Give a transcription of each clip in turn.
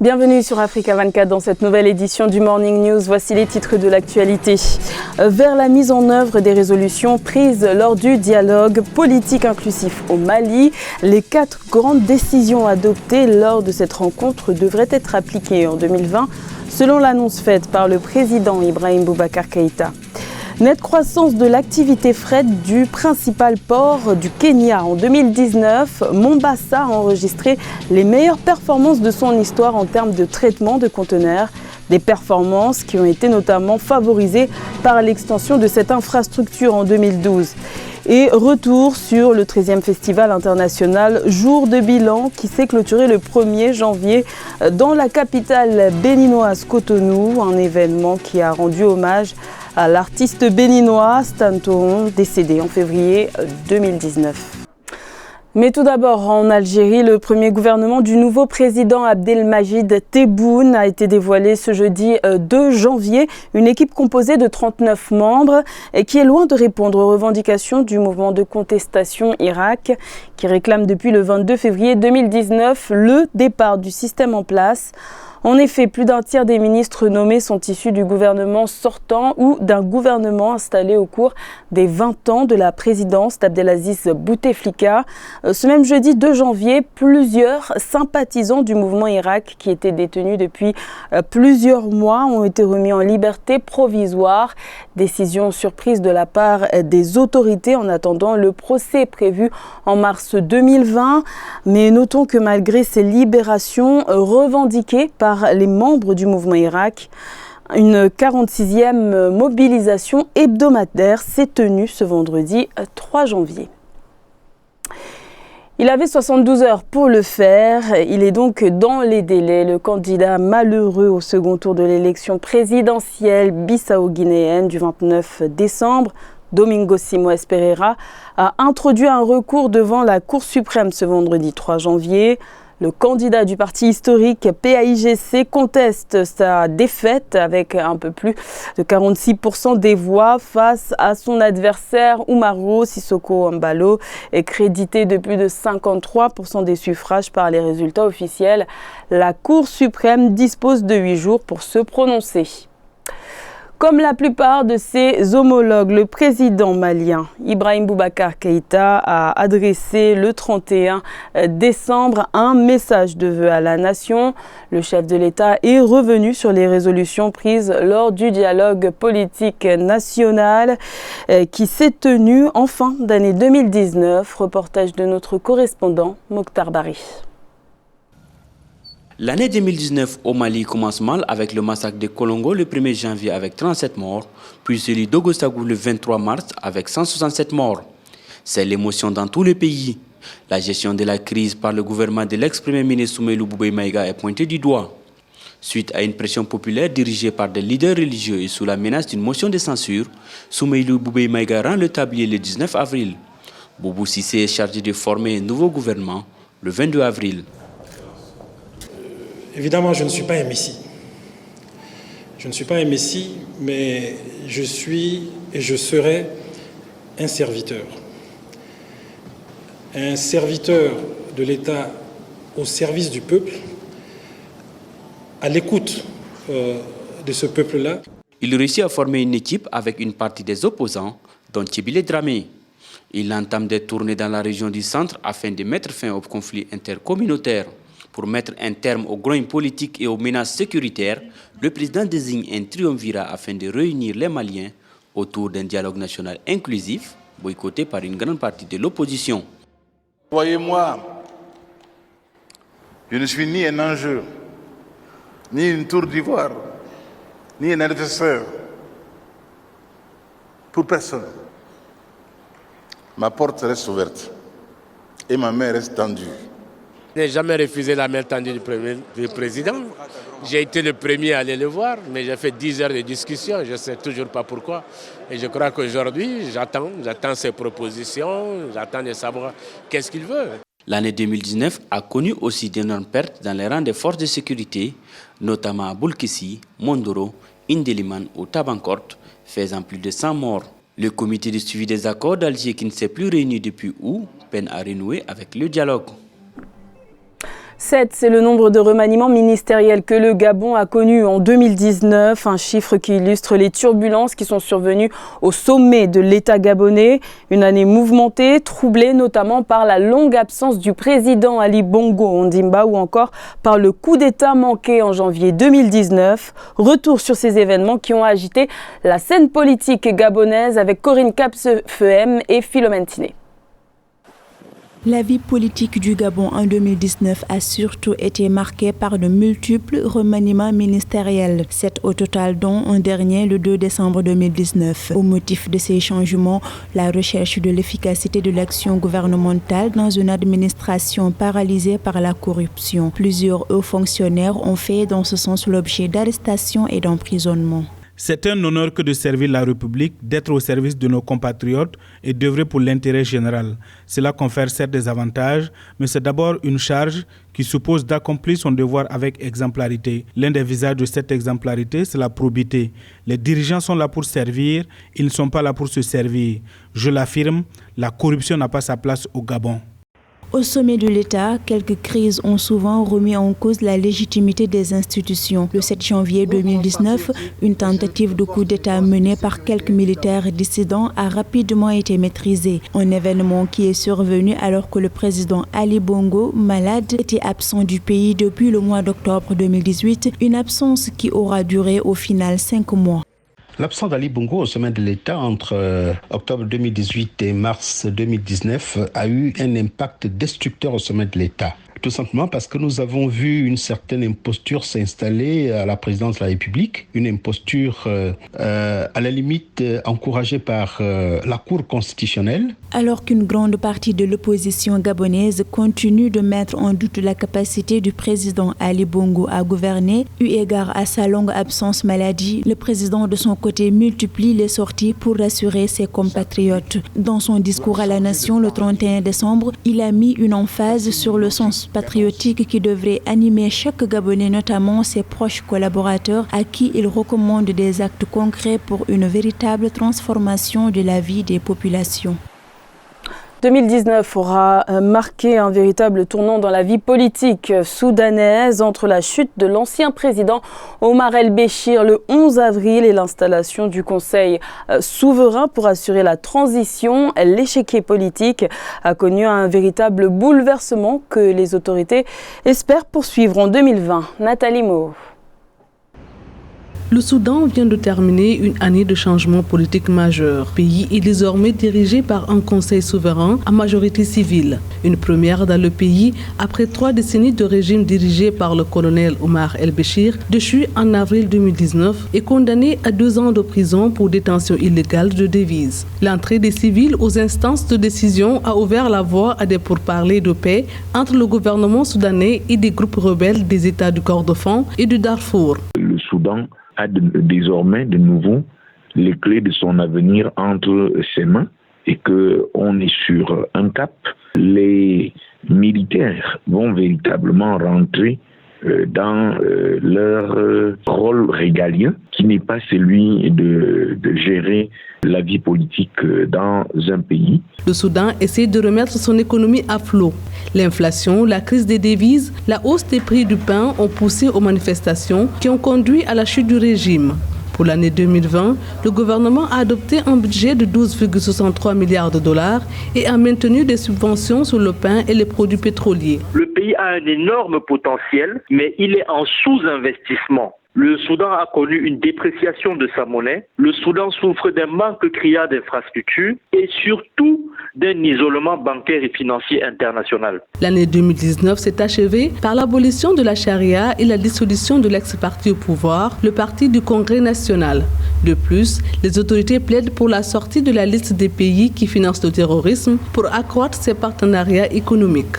Bienvenue sur Africa 24 dans cette nouvelle édition du Morning News. Voici les titres de l'actualité. Vers la mise en œuvre des résolutions prises lors du dialogue politique inclusif au Mali, les 4 grandes décisions adoptées lors de cette rencontre devraient être appliquées en 2020, selon l'annonce faite par le président Ibrahim Boubacar Keïta. Nette croissance de l'activité fret du principal port du Kenya en 2019, Mombasa a enregistré les meilleures performances de son histoire en termes de traitement de conteneurs. Des performances qui ont été notamment favorisées par l'extension de cette infrastructure en 2012. Et retour sur le 13e Festival international Jour de bilan qui s'est clôturé le 1er janvier dans la capitale béninoise Cotonou, un événement qui a rendu hommage à l'artiste béninois Stan Toron, décédé en février 2019. Mais tout d'abord, en Algérie, le premier gouvernement du nouveau président Abdelmajid Tebboune a été dévoilé ce jeudi 2 janvier. Une équipe composée de 39 membres et qui est loin de répondre aux revendications du mouvement de contestation Irak, qui réclame depuis le 22 février 2019 le départ du système en place. En effet, plus d'un tiers des ministres nommés sont issus du gouvernement sortant ou d'un gouvernement installé au cours des 20 ans de la présidence d'Abdelaziz Bouteflika. Ce même jeudi 2 janvier, plusieurs sympathisants du mouvement Irak qui étaient détenus depuis plusieurs mois ont été remis en liberté provisoire. Décision surprise de la part des autorités en attendant le procès prévu en mars 2020. Mais notons que malgré ces libérations revendiquées par les membres du mouvement Irak, une 46e mobilisation hebdomadaire s'est tenue ce vendredi 3 janvier. Il avait 72 heures pour le faire. Il est donc dans les délais. Le candidat malheureux au second tour de l'élection présidentielle bissau-guinéenne du 29 décembre, Domingos Simoes Pereira, a introduit un recours devant la Cour suprême ce vendredi 3 janvier. Le candidat du parti historique PAIGC conteste sa défaite avec un peu plus de 46% des voix face à son adversaire Umaro Sissoko Embalo, crédité de plus de 53% des suffrages par les résultats officiels. La Cour suprême dispose de 8 jours pour se prononcer. Comme la plupart de ses homologues, le président malien Ibrahim Boubacar Keïta a adressé le 31 décembre un message de vœux à la nation. Le chef de l'État est revenu sur les résolutions prises lors du dialogue politique national qui s'est tenu en fin d'année 2019. Reportage de notre correspondant Mokhtar Bari. L'année 2019 au Mali commence mal avec le massacre de Kolongo le 1er janvier avec 37 morts, puis celui d'Ogostagou le 23 mars avec 167 morts. C'est l'émotion dans tout le pays. La gestion de la crise par le gouvernement de l'ex-premier ministre Soumeylou Boubèye Maïga est pointée du doigt. Suite à une pression populaire dirigée par des leaders religieux et sous la menace d'une motion de censure, Soumeylou Boubèye Maïga rend le tablier le 19 avril. Boubou Cissé est chargé de former un nouveau gouvernement le 22 avril. Évidemment, je ne suis pas un messie. Je ne suis pas un messie, mais je suis et je serai un serviteur. Un serviteur de l'État au service du peuple, à l'écoute de ce peuple-là. Il réussit à former une équipe avec une partie des opposants, dont Tchibile Dramé. Il entame des tournées dans la région du centre afin de mettre fin aux conflits intercommunautaires. Pour mettre un terme aux grogne politiques et aux menaces sécuritaires, le président désigne un triumvirat afin de réunir les Maliens autour d'un dialogue national inclusif, boycotté par une grande partie de l'opposition. Voyez-moi, je ne suis ni un enjeu, ni une tour d'ivoire, ni un adversaire pour personne. Ma porte reste ouverte et ma main reste tendue. Je n'ai jamais refusé la main tendue du président. J'ai été le premier à aller le voir, mais j'ai fait 10 heures de discussion, je ne sais toujours pas pourquoi. Et je crois qu'aujourd'hui, j'attends ses propositions, j'attends de savoir qu'est-ce qu'il veut. L'année 2019 a connu aussi d'énormes pertes dans les rangs des forces de sécurité, notamment à Boulkessi, Mondoro, Indeliman ou Tabankort, faisant plus de 100 morts. Le comité de suivi des accords d'Alger qui ne s'est plus réuni depuis août peine à renouer avec le dialogue. 7, c'est le nombre de remaniements ministériels que le Gabon a connu en 2019, un chiffre qui illustre les turbulences qui sont survenues au sommet de l'État gabonais. Une année mouvementée, troublée notamment par la longue absence du président Ali Bongo Ondimba ou encore par le coup d'État manqué en janvier 2019. Retour sur ces événements qui ont agité la scène politique gabonaise avec Corinne Capsefehem et Philomène Tiné. La vie politique du Gabon en 2019 a surtout été marquée par de multiples remaniements ministériels. 7 au total, dont un dernier le 2 décembre 2019. Au motif de ces changements, la recherche de l'efficacité de l'action gouvernementale dans une administration paralysée par la corruption. Plusieurs hauts fonctionnaires ont fait dans ce sens l'objet d'arrestations et d'emprisonnements. C'est un honneur que de servir la République, d'être au service de nos compatriotes et d'œuvrer pour l'intérêt général. Cela confère certes des avantages, mais c'est d'abord une charge qui suppose d'accomplir son devoir avec exemplarité. L'un des visages de cette exemplarité, c'est la probité. Les dirigeants sont là pour servir, ils ne sont pas là pour se servir. Je l'affirme, la corruption n'a pas sa place au Gabon. Au sommet de l'État, quelques crises ont souvent remis en cause la légitimité des institutions. Le 7 janvier 2019, une tentative de coup d'État menée par quelques militaires dissidents a rapidement été maîtrisée. Un événement qui est survenu alors que le président Ali Bongo, malade, était absent du pays depuis le mois d'octobre 2018, une absence qui aura duré au final 5 mois. L'absence d'Ali Bongo au sommet de l'État entre octobre 2018 et mars 2019 a eu un impact destructeur au sommet de l'État. Tout simplement parce que nous avons vu une certaine imposture s'installer à la présidence de la République, une imposture à la limite encouragée par la Cour constitutionnelle. Alors qu'une grande partie de l'opposition gabonaise continue de mettre en doute la capacité du président Ali Bongo à gouverner, eu égard à sa longue absence maladie, le président de son côté multiplie les sorties pour rassurer ses compatriotes. Dans son discours à la nation le 31 décembre, il a mis une emphase sur le sens patriotique qui devrait animer chaque Gabonais, notamment ses proches collaborateurs, à qui il recommande des actes concrets pour une véritable transformation de la vie des populations. 2019 aura marqué un véritable tournant dans la vie politique soudanaise entre la chute de l'ancien président Omar el-Béchir le 11 avril et l'installation du Conseil souverain pour assurer la transition. L'échiquier politique a connu un véritable bouleversement que les autorités espèrent poursuivre en 2020. Nathalie Mo. Le Soudan vient de terminer une année de changement politique majeur. Le pays est désormais dirigé par un conseil souverain à majorité civile. Une première dans le pays après 3 décennies de régime dirigé par le colonel Omar el-Béchir, déchu en avril 2019 et condamné à 2 ans de prison pour détention illégale de devises. L'entrée des civils aux instances de décision a ouvert la voie à des pourparlers de paix entre le gouvernement soudanais et des groupes rebelles des États du Kordofan et du Darfour. Le Soudan a désormais de nouveau les clés de son avenir entre ses mains et qu'on est sur un cap. Les militaires vont véritablement rentrer dans leur rôle régalien, qui n'est pas celui de gérer la vie politique dans un pays. Le Soudan essaie de remettre son économie à flot. L'inflation, la crise des devises, la hausse des prix du pain ont poussé aux manifestations qui ont conduit à la chute du régime. Pour l'année 2020, le gouvernement a adopté un budget de 12,63 milliards de dollars et a maintenu des subventions sur le pain et les produits pétroliers. Le pays a un énorme potentiel, mais il est en sous-investissement. Le Soudan a connu une dépréciation de sa monnaie. Le Soudan souffre d'un manque criard d'infrastructures et surtout d'un isolement bancaire et financier international. L'année 2019 s'est achevée par l'abolition de la charia et la dissolution de l'ex-parti au pouvoir, le Parti du Congrès national. De plus, les autorités plaident pour la sortie de la liste des pays qui financent le terrorisme pour accroître ses partenariats économiques.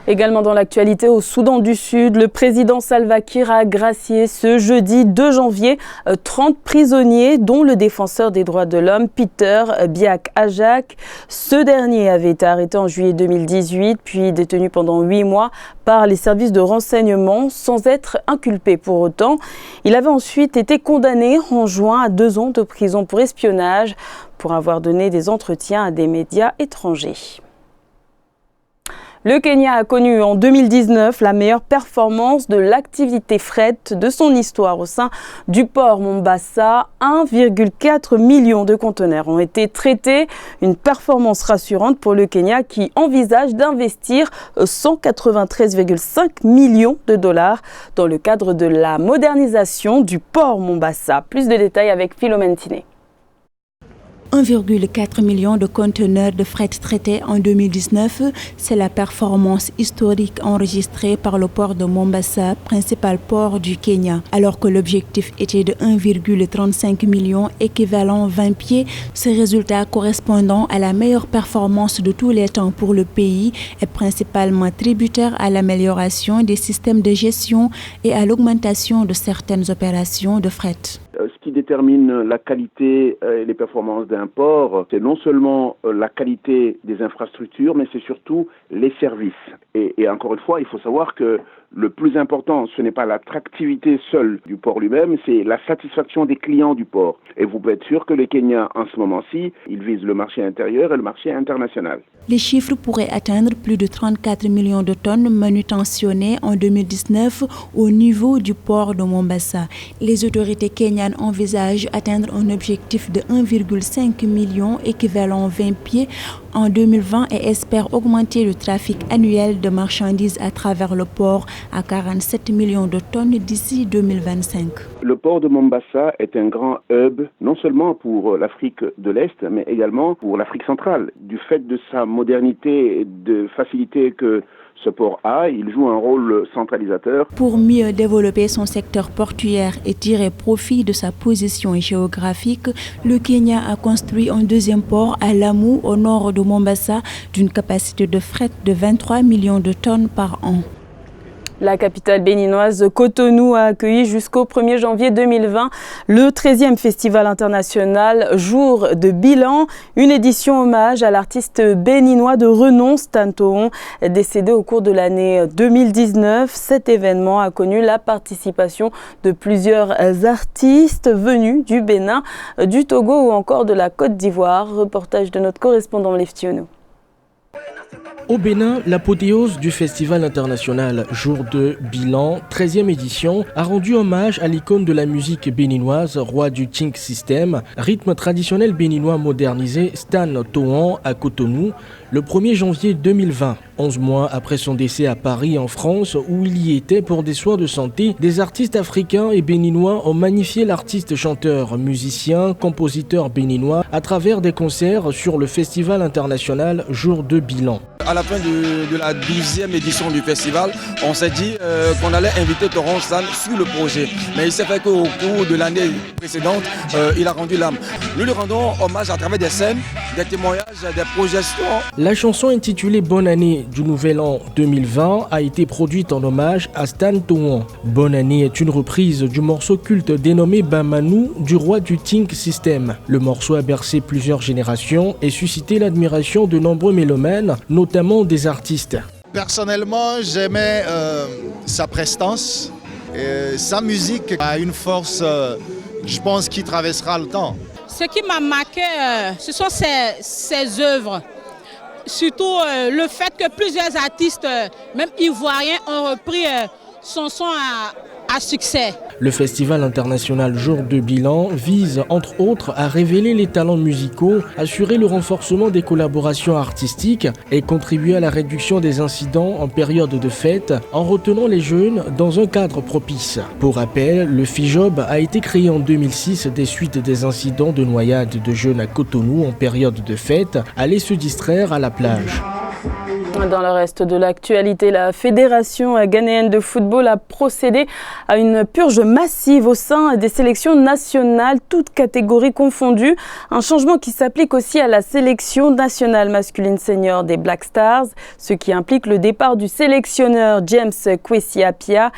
Également dans l'actualité, au Soudan du Sud, le président Salva Kiir a gracié ce jeudi 2 janvier 30 prisonniers, dont le défenseur des droits de l'homme, Peter Biak Ajak. Ce dernier avait été arrêté en juillet 2018, puis détenu pendant 8 mois par les services de renseignement, sans être inculpé pour autant. Il avait ensuite été condamné en juin à 2 ans de prison pour espionnage, pour avoir donné des entretiens à des médias étrangers. Le Kenya a connu en 2019 la meilleure performance de l'activité fret de son histoire au sein du port Mombasa. 1,4 million de conteneurs ont été traités. Une performance rassurante pour le Kenya qui envisage d'investir 193,5 millions de dollars dans le cadre de la modernisation du port Mombasa. Plus de détails avec Philomène Tiné. 1,4 million de conteneurs de fret traités en 2019, c'est la performance historique enregistrée par le port de Mombasa, principal port du Kenya. Alors que l'objectif était de 1,35 million équivalent 20 pieds, ce résultat correspondant à la meilleure performance de tous les temps pour le pays est principalement tributaire à l'amélioration des systèmes de gestion et à l'augmentation de certaines opérations de fret. Ce qui détermine la qualité et les performances d'un port, c'est non seulement la qualité des infrastructures, mais c'est surtout les services. Et encore une fois, il faut savoir que le plus important, ce n'est pas l'attractivité seule du port lui-même, c'est la satisfaction des clients du port. Et vous pouvez être sûr que les Kenyans, en ce moment-ci, ils visent le marché intérieur et le marché international. Les chiffres pourraient atteindre plus de 34 millions de tonnes manutentionnées en 2019 au niveau du port de Mombasa. Les autorités kenyanes envisagent atteindre un objectif de 1,5 million équivalent 20 pieds en 2020 et espèrent augmenter le trafic annuel de marchandises à travers le port à 47 millions de tonnes d'ici 2025. Le port de Mombasa est un grand hub, non seulement pour l'Afrique de l'Est, mais également pour l'Afrique centrale. Du fait de sa modernité et de facilité que ce port a, il joue un rôle centralisateur. Pour mieux développer son secteur portuaire et tirer profit de sa position géographique, le Kenya a construit un deuxième port à Lamu, au nord de Mombasa, d'une capacité de fret de 23 millions de tonnes par an. La capitale béninoise Cotonou a accueilli jusqu'au 1er janvier 2020 le 13e Festival international Jour de Bilan, une édition hommage à l'artiste béninois de renom Stan Tohon, décédé au cours de l'année 2019. Cet événement a connu la participation de plusieurs artistes venus du Bénin, du Togo ou encore de la Côte d'Ivoire. Reportage de notre correspondant Leftiono. Au Bénin, l'apothéose du Festival international Jour de Bilan, 13e édition, a rendu hommage à l'icône de la musique béninoise, roi du Ting System, rythme traditionnel béninois modernisé, Stan Tohon à Cotonou, le 1er janvier 2020. 11 mois après son décès à Paris, en France, où il y était pour des soins de santé, des artistes africains et béninois ont magnifié l'artiste chanteur, musicien, compositeur béninois à travers des concerts sur le Festival international Jour de Bilan. À la fin de la 12e édition du festival, on s'est dit qu'on allait inviter Tohon Stan sur le projet. Mais il s'est fait qu'au cours de l'année précédente, il a rendu l'âme. Nous lui rendons hommage à travers des scènes, des témoignages, des projections. La chanson intitulée Bonne année du Nouvel An 2020 a été produite en hommage à Stan Tohon. Bonne année est une reprise du morceau culte dénommé Bamanu du roi du Ting System. Le morceau a bercé plusieurs générations et suscité l'admiration de nombreux mélomanes, notamment des artistes. Personnellement, j'aimais sa prestance. Sa musique a une force, je pense, qui traversera le temps. Ce qui m'a marqué, ce sont ses œuvres. Surtout le fait que plusieurs artistes, même ivoiriens, ont repris son son à succès. Le Festival international Jour de Bilan vise entre autres à révéler les talents musicaux, assurer le renforcement des collaborations artistiques et contribuer à la réduction des incidents en période de fête en retenant les jeunes dans un cadre propice. Pour rappel, le FIJOB a été créé en 2006 des suites des incidents de noyade de jeunes à Cotonou en période de fête, aller se distraire à la plage. Dans le reste de l'actualité, la Fédération ghanéenne de football a procédé à une purge massive au sein des sélections nationales, toutes catégories confondues. Un changement qui s'applique aussi à la sélection nationale masculine senior des Black Stars, ce qui implique le départ du sélectionneur James Kwesi Appiah,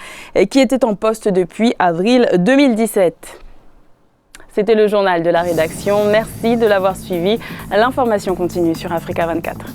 qui était en poste depuis avril 2017. C'était le journal de la rédaction. Merci de l'avoir suivi. L'information continue sur Africa 24.